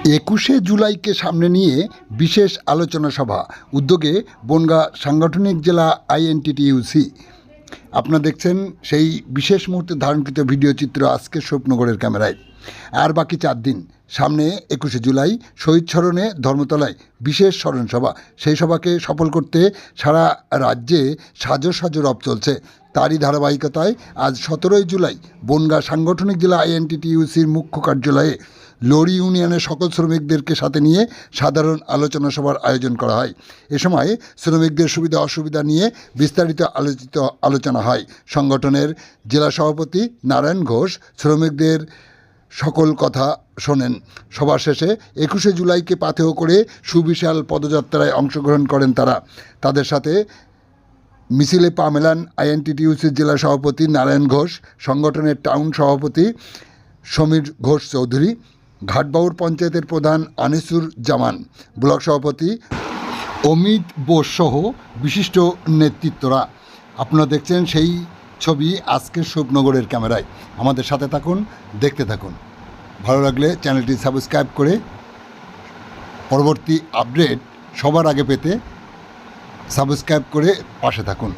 21শে জুলাইকে সামনে নিয়ে বিশেষ আলোচনা সভা উদ্যোগে বনগাঁ সাংগঠনিক জেলা আইএনটিটিইউসি। আপনারা দেখছেন সেই বিশেষ মুহূর্তে ধারণকৃত ভিডিও চিত্র আজকের স্বপ্নগড়ের ক্যামেরায়। আর বাকি 4 দিন সামনে 21শে জুলাই শহীদ স্মরণে ধর্মতলায় বিশেষ স্মরণ সভা। সেই সভাকে সফল করতে সারা রাজ্যে সাজো সাজো রব চলছে। তারই ধারাবাহিকতায় আজ 17ই জুলাই বনগাঁ সাংগঠনিক জেলা আইএনটিটিইউসির মুখ্য কার্যালয়ে লরি ইউনিয়নের সকল শ্রমিকদেরকে সাথে নিয়ে সাধারণ আলোচনা সভার আয়োজন করা হয়। এ সময় শ্রমিকদের সুবিধা অসুবিধা নিয়ে বিস্তারিত আলোচনা হয়। সংগঠনের জেলা সভাপতি নারায়ণ ঘোষ শ্রমিকদের সকল কথা শোনেন। সভা শেষে 21শে জুলাইকে পাথেয় করে সুবিশাল পদযাত্রায় অংশগ্রহণ করেন তারা। তাদের সাথে মিছিলে পা মেলান আইএনটিটিইউসির জেলা সভাপতি নারায়ণ ঘোষ, সংগঠনের টাউন সভাপতি সমীর ঘোষ চৌধুরী, ঘাটবাউর পঞ্চায়েতের প্রধান আনিসুর জামান, ব্লক সভাপতি অমিত বোস সহ বিশিষ্ট নেতৃত্বরা। আপনারা দেখছেন সেই ছবি আজকের স্বপ্নগড়ের ক্যামেরায়। আমাদের সাথে থাকুন, দেখতে থাকুন। ভালো লাগলে চ্যানেলটি সাবস্ক্রাইব করে পরবর্তী আপডেট সবার আগে পেতে সাবস্ক্রাইব করে পাশে থাকুন।